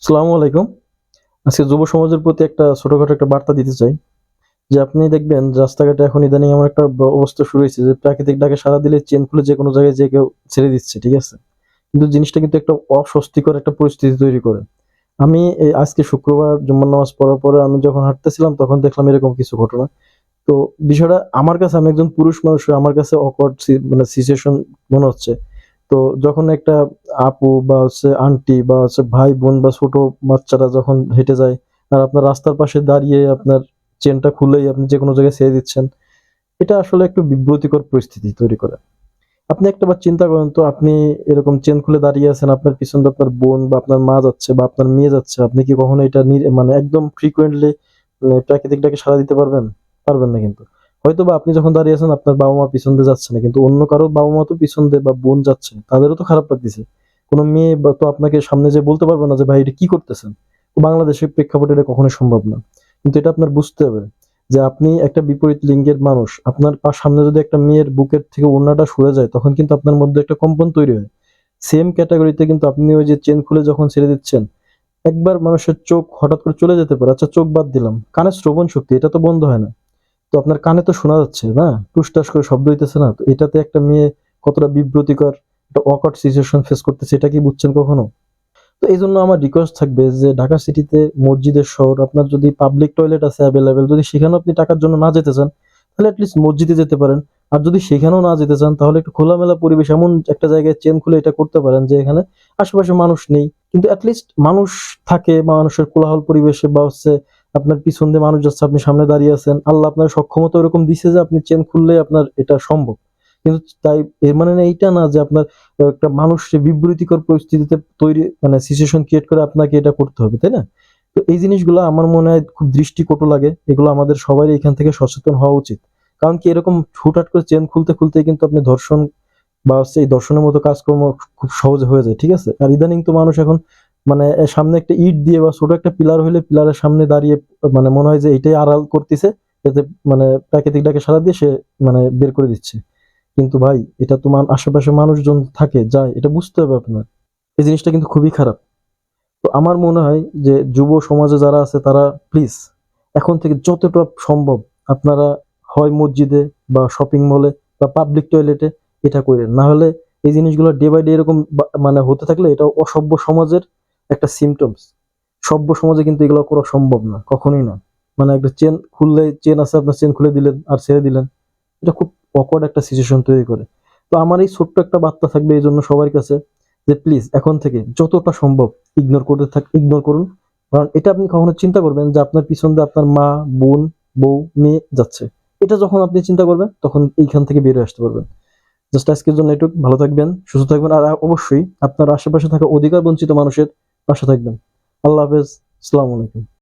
আসসালামু আলাইকুম। আজকে যুব সমাজের প্রতি একটা ছোটখাটো একটা বার্তা দিতে চাই। যে আপনি দেখবেন যে রাস্তাঘাটে এখন ইদানিং এমন একটা অবস্থা শুরু হয়েছে যে প্রাকৃতিক ডাকে সাড়া দিলে চেইন খুলে যেকোনো জায়গায় যে কেউ ছেড়ে দিচ্ছে, ঠিক আছে? কিন্তু জিনিসটা কিন্তু একটা অস্বস্তিকর একটা পরিস্থিতি তৈরি করে। আমি এই আজকে শুক্রবার জুম্মার নামাজ পড়ার পরে আমি যখন হাঁটতেছিলাম তখন দেখলাম এরকম কিছু ঘটনা। তো বিষয়টা আমার কাছে, আমি একজন পুরুষ মানুষ হয়ে আমার কাছে awkward মানে সিচুয়েশন মনে হচ্ছে। তো যখন একটা আপু বা আন্টি বা ভাই বোন বা ছোট বাচ্চারা যখন হেঁটে যায় আর আপনার রাস্তার পাশে দাঁড়িয়ে আপনার চেনটা খুলেই আপনি যেকোনো জায়গায় ছেড়ে দিচ্ছেন, এটা আসলে একটু বিব্রতিকর পরিস্থিতি তৈরি করে। আপনি একটাবার চিন্তা করেন তো, আপনি এরকম চেন খুলে দাঁড়িয়ে আছেন, আপনার পিছন দিয়ে আপনার বোন বা আপনার মা যাচ্ছে বা আপনার মেয়ে যাচ্ছে, আপনি কি কখনো এটা মানে একদম ফ্রিকোয়েন্টলি প্রাকৃতিকটাকে সাড়া দিতে পারবেন? পারবেন না কিন্তু। হয়তোবা আপনি যখন দাঁড়িয়ে আছেন আপনার বাবা-মা পিছন দিয়ে যাচ্ছে না, কিন্তু অন্য কারো বাবা-মা তো পিছন দিয়ে বা বোন যাচ্ছে, তাদেরও তো খারাপ লাগতেছে। কোনো মেয়ে বা তো আপনাকে সামনে যেয়ে বলতে পারবে না যে, "ভাই এটা কি করতেছেন?" বাংলাদেশের প্রেক্ষাপটে এটা কখনোই সম্ভব না। কিন্তু এটা আপনার বুঝতে হবে যে আপনি একটা বিপরীত লিঙ্গের মানুষ। আপনার সামনে যদি একটা মেয়ের বুকের থেকে ওড়নাটা সরে যায়, তখন কিন্তু আপনার মধ্যে একটা কম্পন তৈরি হয়। সেম ক্যাটেগরিতে কিন্তু আপনি ওই যে চেইন খুলে যখন ছেড়ে দিচ্ছেন, একবার মানুষের চোখ হঠাৎ করে চলে যেতে পারে। আচ্ছা, চোখ বাদ দিলাম। কানের শ্রবণ শক্তি এটা তো বন্ধ হয় না। তো আপনার কানে তো শোনা যাচ্ছে না? টুসটাস করে শব্দ হইতেছে না? তো এটাতে একটা মেয়ে কতটা বিব্রতিকর একটা awkward সিচুয়েশন ফেস করতেছে, এটা কি বুঝছেন কখনো? তো এইজন্য আমার রিকোয়েস্ট থাকবে যে ঢাকা সিটিতে মসজিদের শহর, আপনার যদি পাবলিক টয়লেট আছে এভেইলেবল, যদি সেখানেও আপনি টাকার জন্য না যেতে চান, তাহলে এটলিস্ট মসজিদে যেতে পারেন। আর যদি সেখানেও না যেতে চান, তাহলে একটু খোলামেলা পরিবেশ এমন একটা জায়গায় চেন খুলে এটা করতে পারেন যে এখানে আশেপাশে মানুষ নেই। কিন্তু এটলিস্ট মানুষ থাকে বা মানুষের কোলাহল পরিবেশে বা আপনার পিছন দিয়ে মানুষ যাচ্ছে, আপনি সামনে দাঁড়িয়ে আছেন। আল্লাহ আপনার সক্ষমতা ওরকম দিছে যে আপনি চেন খুললেই আপনার এটা সম্ভব। কিন্তু তাই এর মানে না এইটা না যে আপনার একটা মানুষকে বিব্রতিকর পরিস্থিতিতে তৈরি মানে সিচুয়েশন ক্রিয়েট করে আপনাকে এটা করতে হবে, তাই না? তো এই জিনিসগুলো আমার মনে হয় খুব দৃষ্টিকটু লাগে। এগুলো আমাদের সবারই এখান থেকে সচেতন হওয়া উচিত। কারণ কি, এরকম হুটহাট করে চেইন খুলতেই কিন্তু আপনি ধর্ষণ বা এই ধর্ষণের মতো কাজকর্ম খুব সহজে হয়ে যায়, ঠিক আছে? আর ইদানিং তো মানুষ এখন মানে সামনে একটা ইট দিয়ে বা ছোট একটা পিলার হইলে পিলারের সামনে দাঁড়িয়ে মানে মনে হয় যে এটাই আড়াল করতেছে, যাতে মানে প্রাকৃতিক ডাকে সাড়া দিয়ে সে মানে বের করে দিচ্ছে। কিন্তু ভাই, এটা তো আশেপাশে মানুষজন থাকে, যায়, এটা বুঝতে হবে আপনার। এই জিনিসটা কিন্তু খুবই খারাপ। তো আমার মনে হয় যে যুব সমাজে যারা আছে তারা প্লিজ এখন থেকে যতটা সম্ভব আপনারা হয় মসজিদে বা শপিং মলে বা পাবলিক টয়লেটে এটা করেন। না হলে এই জিনিসগুলো ডে বাই ডে এরকম মানে হতে থাকলে এটা অসভ্য সমাজের একটা সিম্পটমস। সভ্য সমাজে কিন্তু এগুলো করা সম্ভব না, কখনোই না। মানে একটা চেন খুললে, চেন আছে আপনার, চেন খুলে দিলেন আর ছেড়ে দিলেন, এটা খুব অকওয়ার্ড একটা সিচুয়েশন তৈরি করে। তো আমার এই ছোট্ট একটা বার্তা থাকবে এই জন্য সবার কাছে যে প্লিজ এখন থেকে যতটা সম্ভব ইগনোর করুন। কারণ এটা আপনি কখনো চিন্তা করবেন যে আপনার পিছন দিয়ে আপনার মা, বোন, বউ, মেয়ে যাচ্ছে। এটা যখন আপনি চিন্তা করবেন তখন এইখান থেকে বেরিয়ে আসতে পারবেন। জাস্ট আজকের জন্য এটুক। ভালো থাকবেন, সুস্থ থাকবেন, আর অবশ্যই আপনার আশেপাশে থাকা অধিকার বঞ্চিত মানুষের পাশে থাকবেন। আল্লাহ হাফেজ। আসসালামু আলাইকুম।